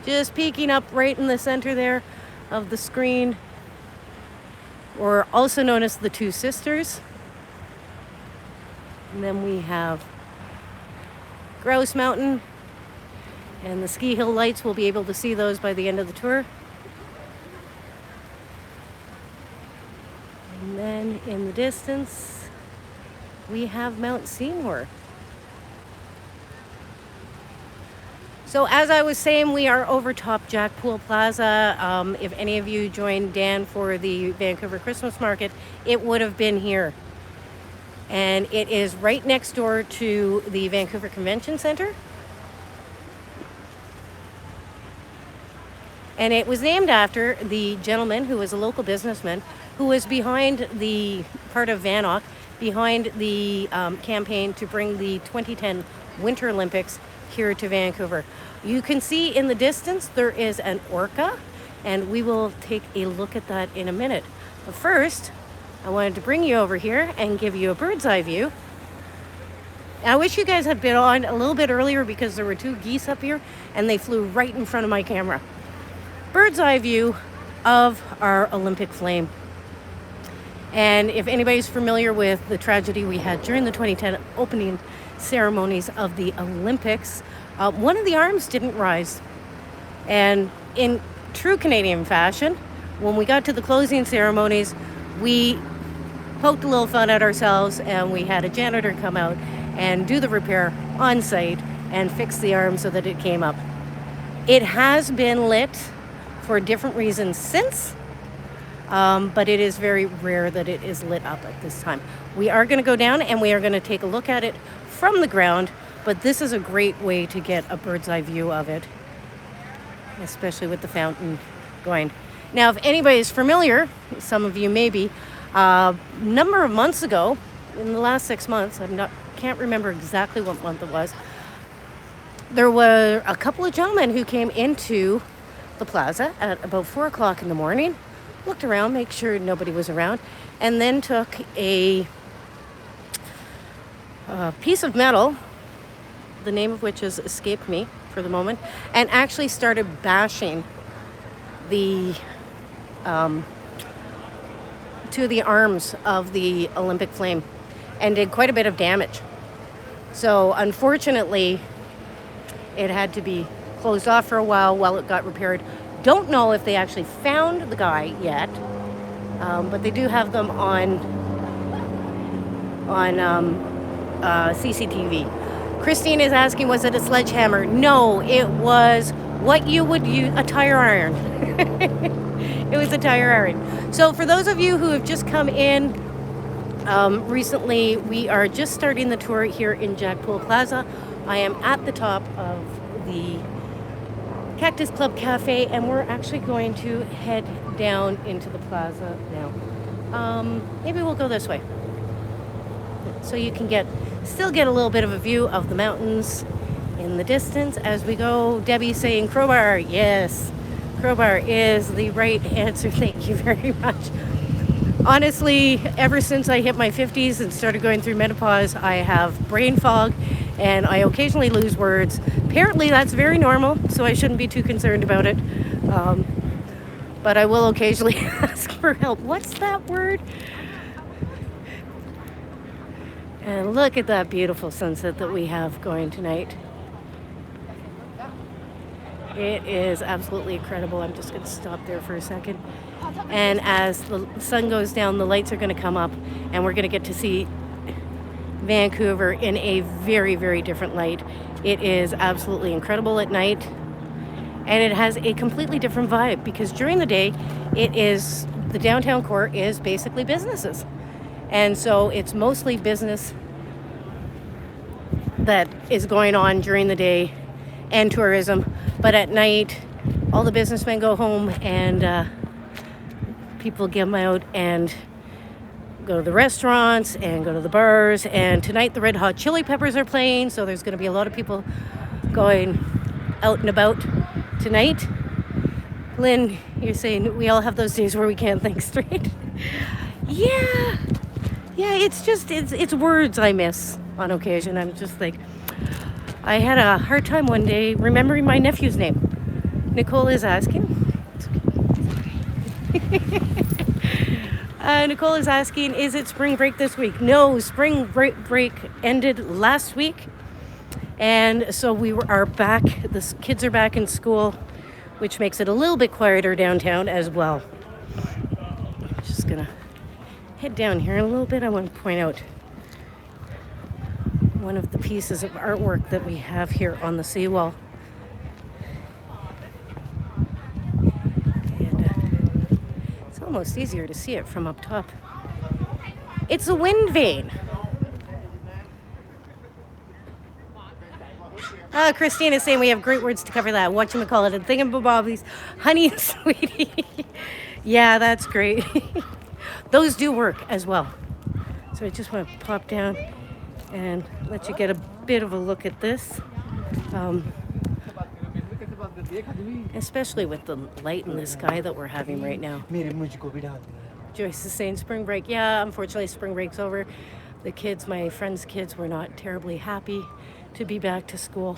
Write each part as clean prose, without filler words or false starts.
just peeking up right in the center there of the screen, or also known as the Two Sisters. And then we have Grouse Mountain and the ski hill lights. We'll be able to see those by the end of the tour. And then in the distance, we have Mount Seymour. So as I was saying, we are over top Jack Pool Plaza. If any of you joined Dan for the Vancouver Christmas Market, it would have been here. And it is right next door to the Vancouver Convention Center. And it was named after the gentleman who was a local businessman who was behind the part of VANOC, behind the campaign to bring the 2010 Winter Olympics here to Vancouver. You can see in the distance there is an orca, and we will take a look at that in a minute. But first, I wanted to bring you over here and give you a bird's eye view. I wish you guys had been on a little bit earlier because there were two geese up here and they flew right in front of my camera. Bird's eye view of our Olympic flame. And if anybody's familiar with the tragedy we had during the 2010 opening ceremonies of the Olympics, one of the arms didn't rise. And in true Canadian fashion, when we got to the closing ceremonies, we poked a little fun at ourselves and we had a janitor come out and do the repair on site and fix the arm so that it came up. It has been lit for different reasons since, but it is very rare that it is lit up at this time. We are going to go down and we are going to take a look at it from the ground, but this is a great way to get a bird's eye view of it, especially with the fountain going. Now, if anybody's familiar, some of you may be, a number of months ago, in the last 6 months, can't remember exactly what month it was, there were a couple of gentlemen who came into the plaza at about 4 o'clock in the morning, looked around, make sure nobody was around, and then took a piece of metal, the name of which has escaped me for the moment, and actually started bashing the two of the arms of the Olympic flame and did quite a bit of damage. So unfortunately, it had to be closed off for a while it got repaired. Don't know if they actually found the guy yet, but they do have them on CCTV. Christine is asking, was it a sledgehammer? No, it was what you would use, a tire iron. It was a tire iron. So for those of you who have just come in recently, we are just starting the tour here in Jack Pool Plaza. I am at the top of the Cactus Club Cafe, and we're actually going to head down into the plaza now. Maybe we'll go this way, so you can still get a little bit of a view of the mountains in the distance as we go. Debbie's saying crowbar. Yes, crowbar is the right answer. Thank you very much. Honestly, ever since I hit my 50s and started going through menopause, I have brain fog and I occasionally lose words. Apparently that's very normal, so I shouldn't be too concerned about it. But I will occasionally ask for help. What's that word? And look at that beautiful sunset that we have going tonight. It is absolutely incredible. I'm just going to stop there for a second. And as the sun goes down, the lights are going to come up, and we're going to get to see Vancouver in a very, very different light. It is absolutely incredible at night, and it has a completely different vibe because during the day, the downtown core is basically businesses. And so it's mostly business that is going on during the day and tourism. But at night, all the businessmen go home and people get them out and go to the restaurants and go to the bars. And tonight the Red Hot Chili Peppers are playing, so there's going to be a lot of people going out and about tonight. Lynn, you're saying we all have those days where we can't think straight. Yeah, it's words I miss on occasion. I'm just like, I had a hard time one day remembering my nephew's name. Nicole is asking. Nicole is asking, is it spring break this week? No, spring break ended last week. And so we are back. The kids are back in school, which makes it a little bit quieter downtown as well. Just gonna head down here a little bit. I want to point out one of the pieces of artwork that we have here on the seawall. And it's almost easier to see it from up top. It's a wind vane. Christine is saying we have great words to cover that. Whatchamacallit, and thingamabobbies, honey and sweetie. Yeah, that's great. Those do work as well. So I just want to pop down and let you get a bit of a look at this. Especially with the light in the sky that we're having right now. Joyce is saying spring break. Yeah, unfortunately spring break's over. The kids, my friends' kids, were not terribly happy to be back to school.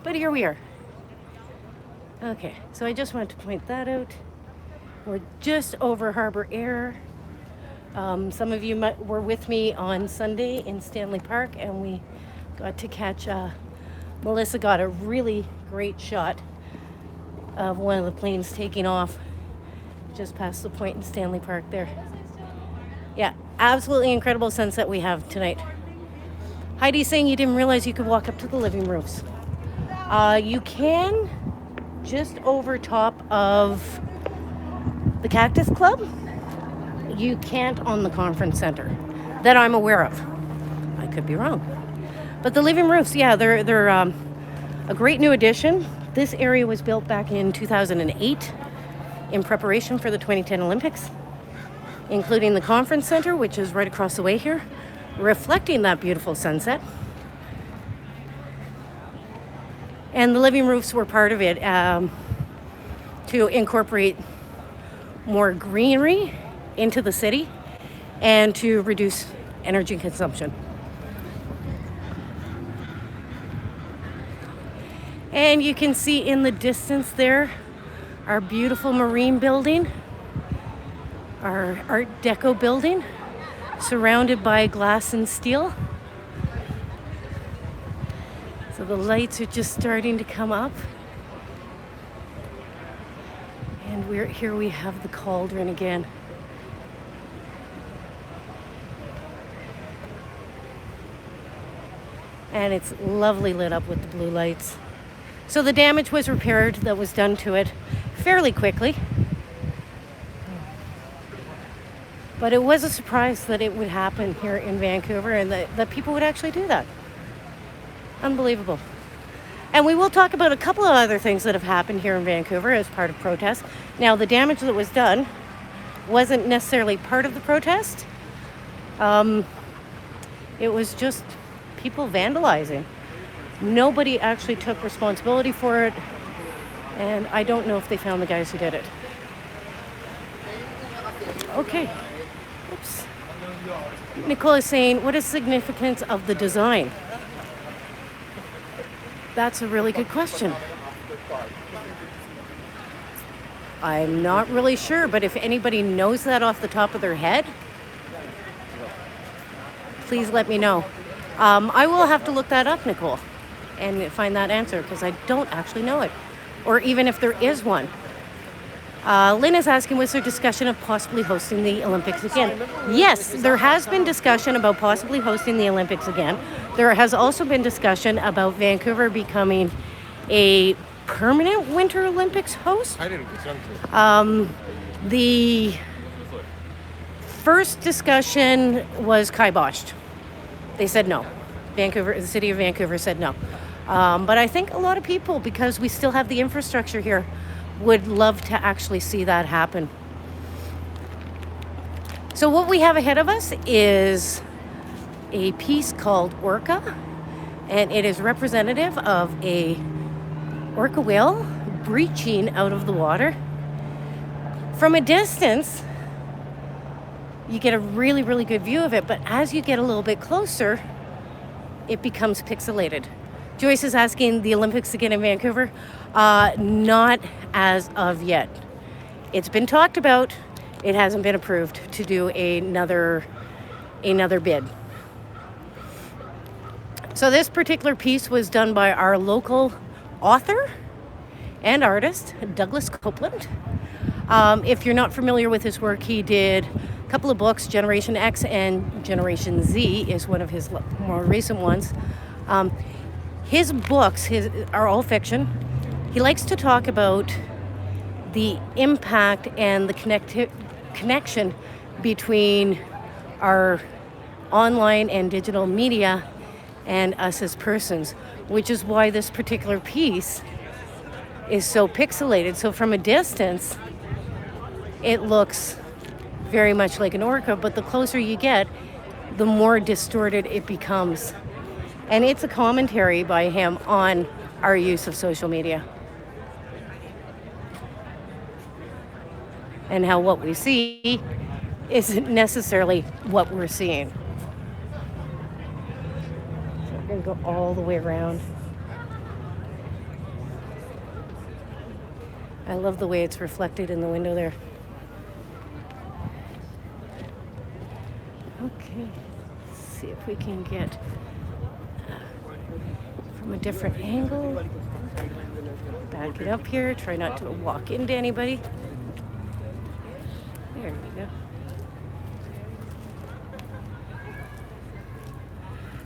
But here we are. Okay, so I just wanted to point that out. We're just over Harbour Air. Some of you were with me on Sunday in Stanley Park, and we got to catch, Melissa got a really great shot of one of the planes taking off just past the point in Stanley Park there. Yeah, absolutely incredible sunset we have tonight. Heidi's saying you didn't realize you could walk up to the living roofs. You can, just over top of the Cactus Club. You can't on the conference center that I'm aware of. I could be wrong. But the living roofs, yeah, they're a great new addition. This area was built back in 2008 in preparation for the 2010 Olympics, including the conference center, which is right across the way here, reflecting that beautiful sunset. And the living roofs were part of it to incorporate more greenery into the city and to reduce energy consumption. And you can see in the distance there our beautiful marine building, our Art Deco building, surrounded by glass and steel. So the lights are just starting to come up. And here we have the cauldron again. And it's lovely lit up with the blue lights. So the damage was repaired that was done to it fairly quickly. But it was a surprise that it would happen here in Vancouver and that people would actually do that. Unbelievable. And we will talk about a couple of other things that have happened here in Vancouver as part of protests. Now, the damage that was done wasn't necessarily part of the protest. It was just people vandalizing. Nobody actually took responsibility for it, and I don't know if they found the guys who did it. Okay. Oops. Nicole is saying, what is the significance of the design? That's a really good question. I'm not really sure, but if anybody knows that off the top of their head, please let me know. I will have to look that up, Nicole, and find that answer because I don't actually know it, or even if there is one. Lynn is asking, was there discussion of possibly hosting the Olympics again? Yes, there has been discussion about possibly hosting the Olympics again. There has also been discussion about Vancouver becoming a permanent Winter Olympics host. The first discussion was kiboshed. They said no. The city of Vancouver said no. But I think a lot of people, because we still have the infrastructure here, would love to actually see that happen. So what we have ahead of us is a piece called Orca, and it is representative of a orca whale breaching out of the water. From a distance, you get a really, really good view of it, but as you get a little bit closer, it becomes pixelated. Joyce is asking the Olympics again in Vancouver. Not as of yet. It's been talked about. It hasn't been approved to do another bid. So this particular piece was done by our local author and artist, Douglas Copeland. If you're not familiar with his work, he did a couple of books, Generation X and Generation Z is one of his more recent ones. His books are all fiction. He likes to talk about the impact and the connection between our online and digital media and us as persons, which is why this particular piece is so pixelated. So from a distance, it looks very much like an orca, but the closer you get, the more distorted it becomes. And it's a commentary by him on our use of social media and how what we see isn't necessarily what we're seeing. So we're going to go all the way around. I love the way it's reflected in the window there. Okay, let's see if we can get from a different angle. Back it up here. Try not to walk into anybody. There we go.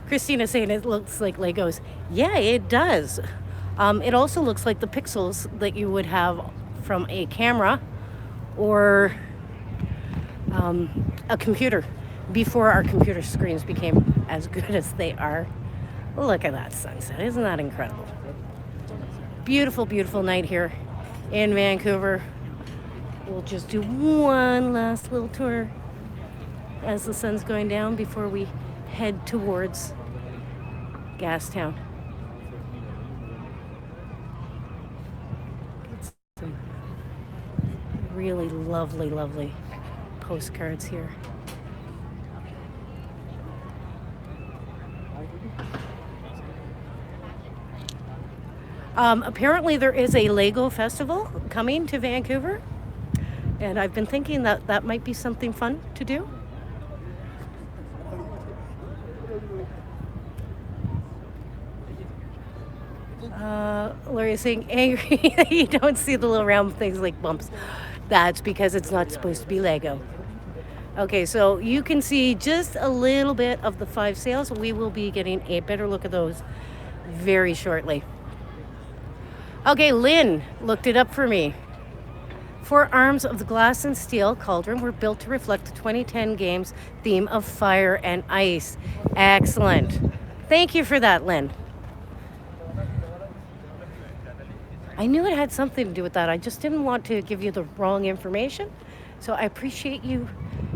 Christina's saying it looks like Legos. Yeah, it does. It also looks like the pixels that you would have from a camera or a computer before our computer screens became as good as they are. Look at that sunset. Isn't that incredible? Beautiful, beautiful night here in Vancouver. We'll just do one last little tour as the sun's going down before we head towards Gastown. Get some really lovely, lovely postcards here. Apparently there is a Lego festival coming to Vancouver, and I've been thinking that that might be something fun to do. Laura's saying angry that you don't see the little round things like bumps. That's because it's not supposed to be Lego. Okay, so you can see just a little bit of the 5 sails. We will be getting a better look at those very shortly. Okay, Lynn looked it up for me. 4 arms of the glass and steel cauldron were built to reflect the 2010 games theme of fire and ice. Excellent. Thank you for that, Lynn. I knew it had something to do with that. I just didn't want to give you the wrong information. So I appreciate you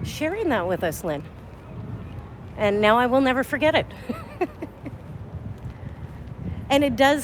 sharing that with us, Lynn. And now I will never forget it. And it does